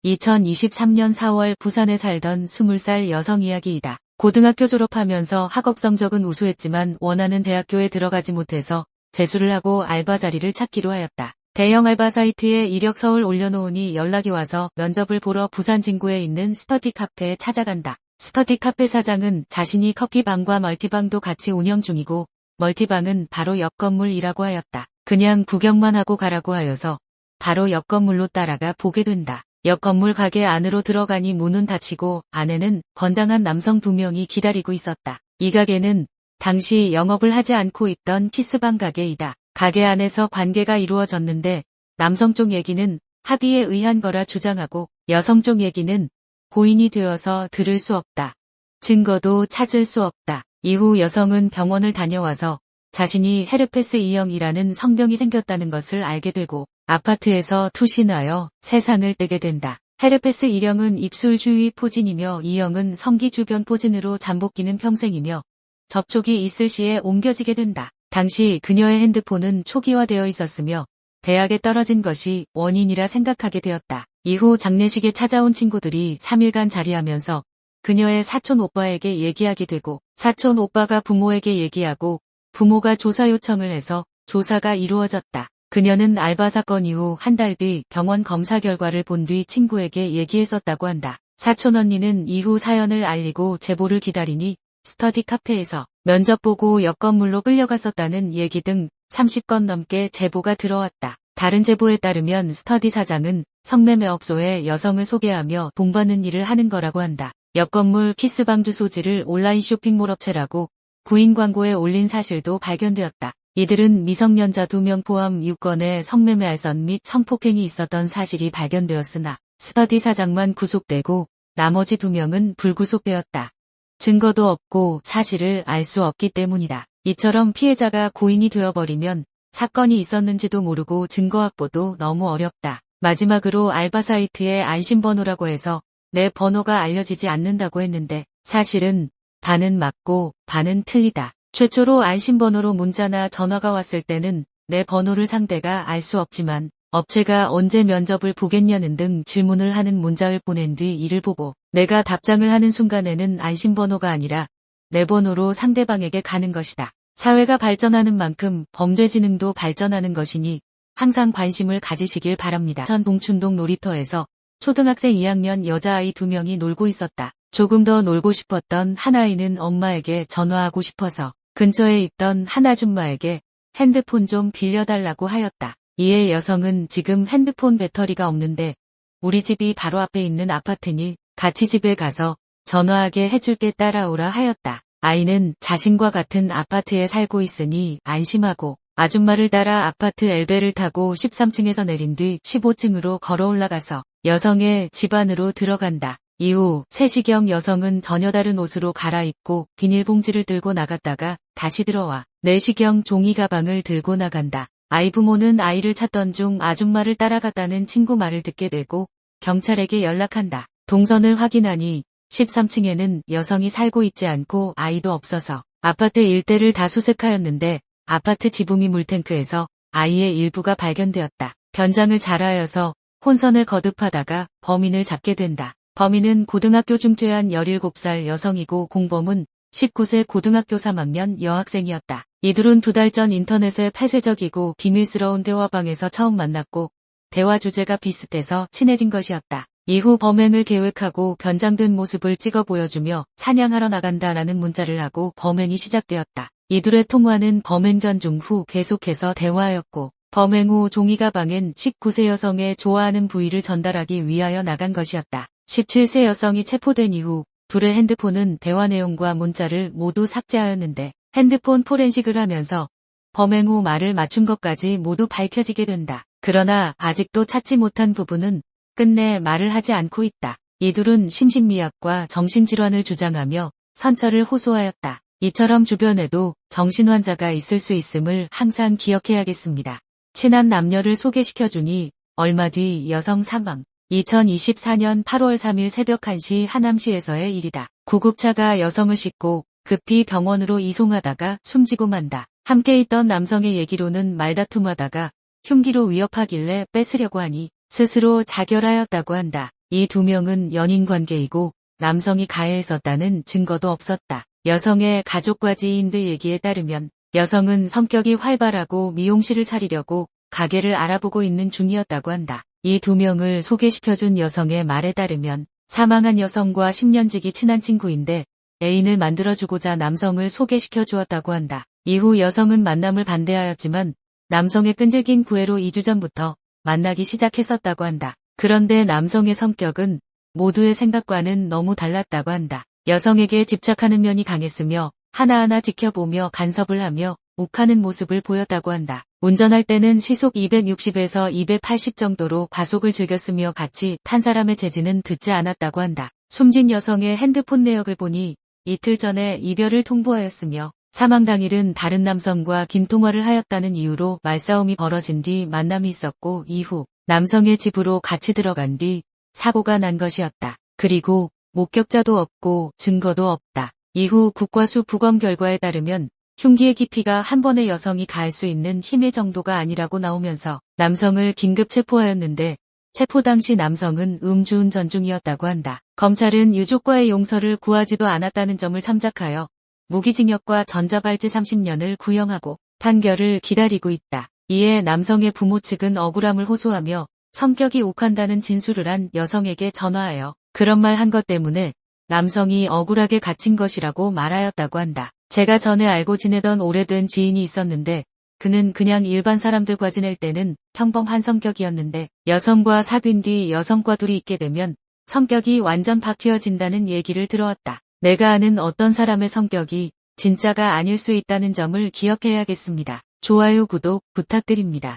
2023년 4월 부산에 살던 20살 여성 이야기이다. 고등학교 졸업하면서 학업 성적은 우수했지만 원하는 대학교에 들어가지 못해서 재수를 하고 알바 자리를 찾기로 하였다. 대형 알바 사이트에 이력서를 올려놓으니 연락이 와서 면접을 보러 부산 진구에 있는 스터디 카페에 찾아간다. 스터디 카페 사장은 자신이 커피방과 멀티방도 같이 운영 중이고 멀티방은 바로 옆 건물이라고 하였다. 그냥 구경만 하고 가라고 하여서 바로 옆 건물로 따라가 보게 된다. 옆 건물 가게 안으로 들어가니 문은 닫히고 안에는 건장한 남성 2명이 기다리고 있었다. 이 가게는 당시 영업을 하지 않고 있던 키스방 가게이다. 가게 안에서 관계가 이루어졌는데 남성 쪽 얘기는 합의에 의한 거라 주장하고 여성 쪽 얘기는 고인이 되어서 들을 수 없다. 증거도 찾을 수 없다. 이후 여성은 병원을 다녀와서 자신이 헤르페스 E형이라는 성병이 생겼다는 것을 알게 되고 아파트에서 투신하여 세상을 떼게 된다. 헤르페스 E형은 입술 주위 포진이며 E형은 성기 주변 포진으로 잠복기는 평생이며 접촉이 있을 시에 옮겨지게 된다. 당시 그녀의 핸드폰은 초기화되어 있었으며 대학에 떨어진 것이 원인이라 생각하게 되었다. 이후 장례식에 찾아온 친구들이 3일간 자리하면서 그녀의 사촌 오빠에게 얘기하게 되고 사촌 오빠가 부모에게 얘기하고 부모가 조사 요청을 해서 조사가 이루어졌다. 그녀는 알바 사건 이후 한 달 뒤 병원 검사 결과를 본 뒤 친구에게 얘기했었다고 한다. 사촌 언니는 이후 사연을 알리고 제보를 기다리니 스터디 카페에서 면접 보고 옆 건물로 끌려갔었다는 얘기 등 30건 넘게 제보가 들어왔다. 다른 제보에 따르면 스터디 사장은 성매매업소에 여성을 소개하며 돈 받는 일을 하는 거라고 한다. 옆 건물 키스방 주소지를 온라인 쇼핑몰 업체라고 구인 광고에 올린 사실도 발견되었다. 이들은 미성년자 2명 포함 6건의 성매매 알선 및 성폭행이 있었던 사실이 발견되었으나 스터디 사장만 구속되고 나머지 2명은 불구속되었다. 증거도 없고 사실을 알 수 없기 때문이다. 이처럼 피해자가 고인이 되어버리면 사건이 있었는지도 모르고 증거 확보도 너무 어렵다. 마지막으로 알바 사이트에 안심번호라고 해서 내 번호가 알려지지 않는다고 했는데 사실은 반은 맞고 반은 틀리다. 최초로 안심번호로 문자나 전화가 왔을 때는 내 번호를 상대가 알 수 없지만 업체가 언제 면접을 보겠냐는 등 질문을 하는 문자를 보낸 뒤 이를 보고 내가 답장을 하는 순간에는 안심번호가 아니라 내 번호로 상대방에게 가는 것이다. 사회가 발전하는 만큼 범죄 지능도 발전하는 것이니 항상 관심을 가지시길 바랍니다. 천 봉춘동 놀이터에서 초등학생 2학년 여자아이 2명이 놀고 있었다. 조금 더 놀고 싶었던 한 아이는 엄마에게 전화하고 싶어서 근처에 있던 한 아줌마에게 핸드폰 좀 빌려달라고 하였다. 이에 여성은 지금 핸드폰 배터리가 없는데 우리 집이 바로 앞에 있는 아파트니 같이 집에 가서 전화하게 해줄게 따라오라 하였다. 아이는 자신과 같은 아파트에 살고 있으니 안심하고 아줌마를 따라 아파트 엘베를 타고 13층에서 내린 뒤 15층으로 걸어 올라가서 여성의 집 안으로 들어간다. 이후 3시경 여성은 전혀 다른 옷으로 갈아입고 비닐봉지를 들고 나갔다가 다시 들어와 4시경 종이 가방을 들고 나간다. 아이 부모는 아이를 찾던 중 아줌마를 따라갔다는 친구 말을 듣게 되고 경찰에게 연락한다. 동선을 확인하니 13층에는 여성이 살고 있지 않고 아이도 없어서 아파트 일대를 다 수색하였는데 아파트 지붕이 물탱크에서 아이의 일부가 발견되었다. 변장을 잘하여서 혼선을 거듭하다가 범인을 잡게 된다. 범인은 고등학교 중퇴한 17살 여성이고 공범은 19세 고등학교 3학년 여학생이었다. 이들은 2달 전 인터넷에 폐쇄적이고 비밀스러운 대화방에서 처음 만났고 대화 주제가 비슷해서 친해진 것이었다. 이후 범행을 계획하고 변장된 모습을 찍어 보여주며 사냥하러 나간다라는 문자를 하고 범행이 시작되었다. 이들의 통화는 범행 전 중 후 계속해서 대화하였고 범행 후 종이 가방엔 19세 여성의 좋아하는 부위를 전달하기 위하여 나간 것이었다. 17세 여성이 체포된 이후 둘의 핸드폰은 대화 내용과 문자를 모두 삭제하였는데 핸드폰 포렌식을 하면서 범행 후 말을 맞춘 것까지 모두 밝혀지게 된다. 그러나 아직도 찾지 못한 부분은 끝내 말을 하지 않고 있다. 이 둘은 심신미약과 정신질환을 주장하며 선처를 호소하였다. 이처럼 주변에도 정신환자가 있을 수 있음을 항상 기억해야겠습니다. 친한 남녀를 소개시켜주니 얼마 뒤 여성 사망. 2024년 8월 3일 새벽 1시 하남시에서의 일이다. 구급차가 여성을 싣고 급히 병원으로 이송하다가 숨지고 만다. 함께 있던 남성의 얘기로는 말다툼하다가 흉기로 위협하길래 뺏으려고 하니 스스로 자결하였다고 한다. 이 두 명은 연인 관계이고 남성이 가해했었다는 증거도 없었다. 여성의 가족과 지인들 얘기에 따르면 여성은 성격이 활발하고 미용실을 차리려고 가게를 알아보고 있는 중이었다고 한다. 이 두 명을 소개시켜준 여성의 말에 따르면 사망한 여성과 10년 지기 친한 친구인데 애인을 만들어주고자 남성을 소개시켜 주었다고 한다. 이후 여성은 만남을 반대하였지만 남성의 끈질긴 구애로 2주 전부터 만나기 시작했었다고 한다. 그런데 남성의 성격은 모두의 생각과는 너무 달랐다고 한다. 여성에게 집착하는 면이 강했으며 하나하나 지켜보며 간섭을 하며 욱하는 모습을 보였다고 한다. 운전할 때는 시속 260에서 280 정도로 과속을 즐겼으며 같이 탄 사람의 재지는 듣지 않았다고 한다. 숨진 여성의 핸드폰 내역을 보니 이틀 전에 이별을 통보하였으며 사망 당일은 다른 남성과 긴 통화를 하였다는 이유로 말싸움이 벌어진 뒤 만남이 있었고 이후 남성의 집으로 같이 들어간 뒤 사고가 난 것이었다. 그리고 목격자도 없고 증거도 없다. 이후 국과수 부검 결과에 따르면 흉기의 깊이가 한 번에 여성이 가할 수 있는 힘의 정도가 아니라고 나오면서 남성을 긴급 체포하였는데 체포 당시 남성은 음주운전 중이었다고 한다. 검찰은 유족과의 용서를 구하지도 않았다는 점을 참작하여 무기징역과 전자발찌 30년을 구형하고 판결을 기다리고 있다. 이에 남성의 부모 측은 억울함을 호소하며 성격이 욱한다는 진술을 한 여성에게 전화하여 그런 말 한 것 때문에 남성이 억울하게 갇힌 것이라고 말하였다고 한다. 제가 전에 알고 지내던 오래된 지인이 있었는데 그는 그냥 일반 사람들과 지낼 때는 평범한 성격이었는데 여성과 사귄 뒤 여성과 둘이 있게 되면 성격이 완전 바뀌어진다는 얘기를 들어왔다. 내가 아는 어떤 사람의 성격이 진짜가 아닐 수 있다는 점을 기억해야겠습니다. 좋아요, 구독 부탁드립니다.